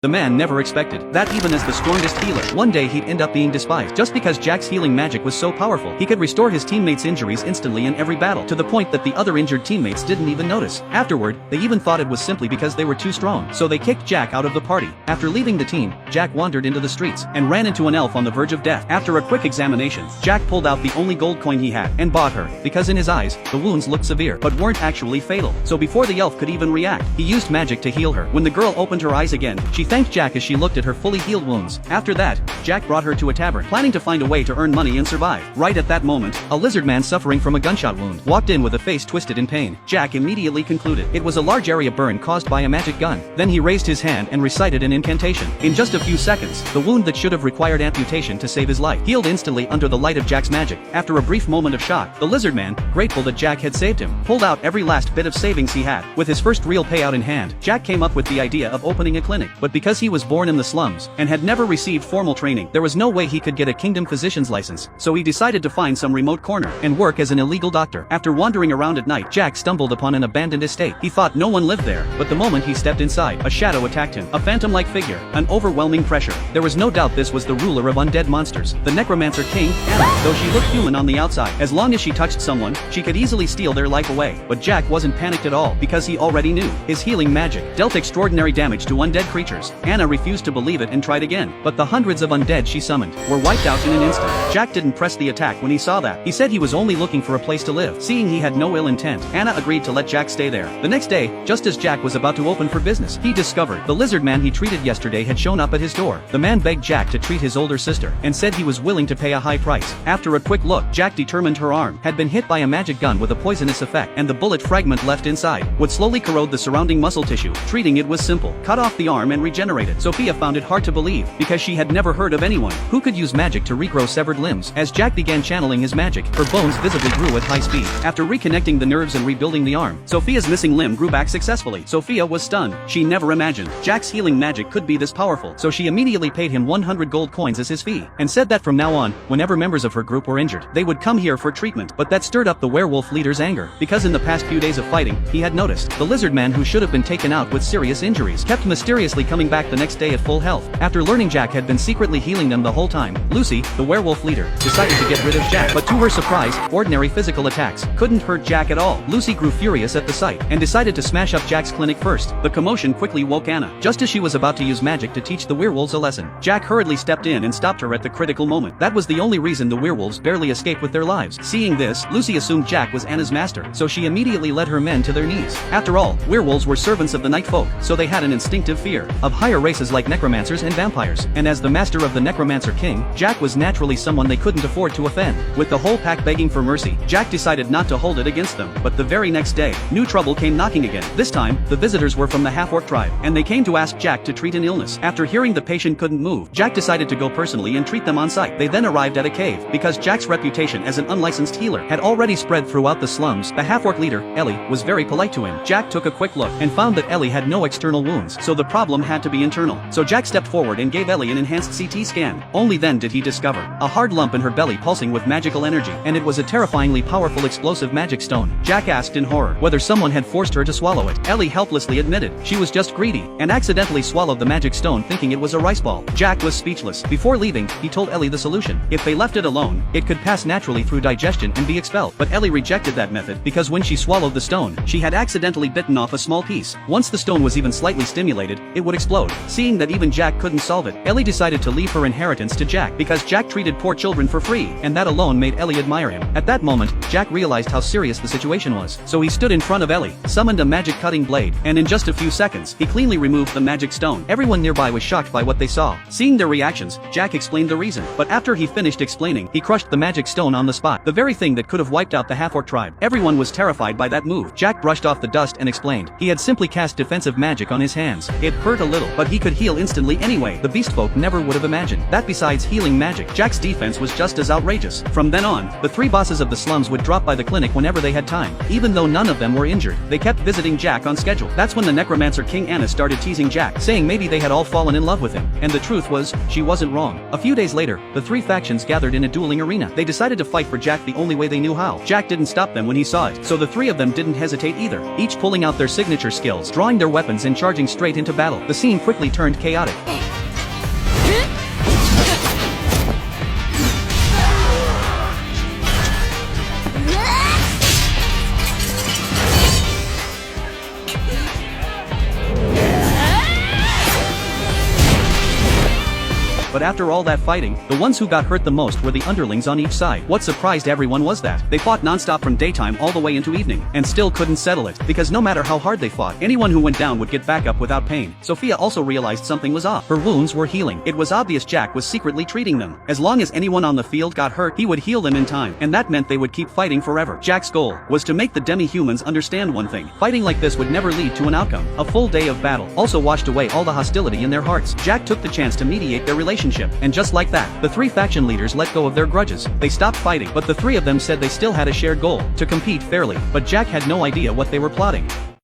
The man never expected that even as the strongest healer, one day he'd end up being despised just because Jack's healing magic was so powerful. He could restore his teammates' injuries instantly in every battle, to the point that the other injured teammates didn't even notice. Afterward, they even thought it was simply because they were too strong, so they kicked Jack out of the party. After leaving the team, Jack wandered into the streets and ran into an elf on the verge of death. After a quick examination, Jack pulled out the only gold coin he had and bought her, because in his eyes, the wounds looked severe but weren't actually fatal. So before the elf could even react, he used magic to heal her. When the girl opened her eyes again, she thanked Jack as she looked at her fully healed wounds. After that, Jack brought her to a tavern, planning to find a way to earn money and survive. Right at that moment, a lizard man suffering from a gunshot wound walked in with a face twisted in pain. Jack immediately concluded it was a large area burn caused by a magic gun. Then he raised his hand and recited an incantation. In just a few seconds, the wound that should have required amputation to save his life healed instantly under the light of Jack's magic. After a brief moment of shock, the lizard man, grateful that Jack had saved him, pulled out every last bit of savings he had. With his first real payout in hand, Jack came up with the idea of opening a clinic. But because he was born in the slums and had never received formal training, there was no way he could get a kingdom physician's license, so he decided to find some remote corner and work as an illegal doctor. After wandering around at night, Jack stumbled upon an abandoned estate. He thought no one lived there, but the moment he stepped inside, a shadow attacked him, a phantom-like figure, an overwhelming pressure. There was no doubt this was the ruler of undead monsters, the necromancer king, Anna. Though she looked human on the outside, as long as she touched someone, she could easily steal their life away. But Jack wasn't panicked at all, because he already knew his healing magic dealt extraordinary damage to undead creatures. Anna refused to believe it and tried again, but the hundreds of undead she summoned were wiped out in an instant. Jack didn't press the attack when he saw that. He said he was only looking for a place to live. Seeing he had no ill intent, Anna agreed to let Jack stay there. The next day, just as Jack was about to open for business, he discovered the lizard man he treated yesterday had shown up at his door. The man begged Jack to treat his older sister and said he was willing to pay a high price. After a quick look, Jack determined her arm had been hit by a magic gun with a poisonous effect, and the bullet fragment left inside would slowly corrode the surrounding muscle tissue. Treating it was simple. Cut off the arm and regenerate it. Sophia found it hard to believe, because she had never heard of anyone who could use magic to regrow severed limbs. As Jack began channeling his magic, her bones visibly grew at high speed. After reconnecting the nerves and rebuilding the arm, Sophia's missing limb grew back successfully. Sophia was stunned. She never imagined Jack's healing magic could be this powerful, so she immediately paid him 100 gold coins as his fee, and said that from now on, whenever members of her group were injured, they would come here for treatment. But that stirred up the werewolf leader's anger, because in the past few days of fighting, he had noticed the lizard man who should have been taken out with serious injuries kept mysteriously coming back the next day at full health. After learning Jack had been secretly healing them the whole time, Lucy, the werewolf leader, decided to get rid of Jack. But to her surprise, ordinary physical attacks couldn't hurt Jack at all. Lucy grew furious at the sight and decided to smash up Jack's clinic first. The commotion quickly woke Anna. Just as she was about to use magic to teach the werewolves a lesson, Jack hurriedly stepped in and stopped her at the critical moment. That was the only reason the werewolves barely escaped with their lives. Seeing this, Lucy assumed Jack was Anna's master, so she immediately led her men to their knees. After all, werewolves were servants of the night folk, so they had an instinctive fear of higher races like necromancers and vampires. And as the master of the necromancer king, Jack was naturally someone they couldn't afford to offend. With the whole pack begging for mercy, Jack decided not to hold it against them. But the very next day, new trouble came knocking again. This time, the visitors were from the half-orc tribe, and they came to ask Jack to treat an illness. After hearing the patient couldn't move, Jack decided to go personally and treat them on site. They then arrived at a cave, because Jack's reputation as an unlicensed healer had already spread throughout the slums. The half-orc leader, Ellie, was very polite to him. Jack took a quick look and found that Ellie had no external wounds, so the problem had to be internal. So Jack stepped forward and gave Ellie an enhanced CT scan. Only then did he discover a hard lump in her belly pulsing with magical energy, and it was a terrifyingly powerful explosive magic stone. Jack asked in horror whether someone had forced her to swallow it. Ellie helplessly admitted she was just greedy and accidentally swallowed the magic stone thinking it was a rice ball. Jack was speechless. Before leaving, he told Ellie the solution. If they left it alone, it could pass naturally through digestion and be expelled. But Ellie rejected that method because when she swallowed the stone, she had accidentally bitten off a small piece. Once the stone was even slightly stimulated, it would explode. Seeing that even Jack couldn't solve it, Ellie decided to leave her inheritance to Jack because Jack treated poor children for free, and that alone made Ellie admire him. At that moment, Jack realized how serious the situation was. So he stood in front of Ellie, summoned a magic cutting blade, and in just a few seconds, he cleanly removed the magic stone. Everyone nearby was shocked by what they saw. Seeing their reactions, Jack explained the reason. But after he finished explaining, he crushed the magic stone on the spot, the very thing that could have wiped out the half-orc tribe. Everyone was terrified by that move. Jack brushed off the dust and explained he had simply cast defensive magic on his hands. It hurt a little, but he could heal instantly anyway. The beast folk never would have imagined that besides healing magic, Jack's defense was just as outrageous. From then on, the three bosses of the slums would drop by the clinic whenever they had time. Even though none of them were injured, they kept visiting Jack on schedule. That's when the necromancer King Anna started teasing Jack, saying maybe they had all fallen in love with him. And the truth was, she wasn't wrong. A few days later, the three factions gathered in a dueling arena. They decided to fight for Jack the only way they knew how. Jack didn't stop them when he saw it, so the three of them didn't hesitate either, each pulling out their signature skills, drawing their weapons and charging straight into battle. The scene scene quickly turned chaotic. But after all that fighting, the ones who got hurt the most were the underlings on each side. What surprised everyone was that they fought non-stop from daytime all the way into evening, and still couldn't settle it, because no matter how hard they fought, anyone who went down would get back up without pain. Sophia also realized something was off. Her wounds were healing. It was obvious Jack was secretly treating them. As long as anyone on the field got hurt, he would heal them in time, and that meant they would keep fighting forever. Jack's goal was to make the demi-humans understand one thing: fighting like this would never lead to an outcome. A full day of battle also washed away all the hostility in their hearts. Jack took the chance to mediate their relationship, and just like that, the three faction leaders let go of their grudges. They stopped fighting, but the three of them said they still had a shared goal: to compete fairly. But Jack had no idea what they were plotting.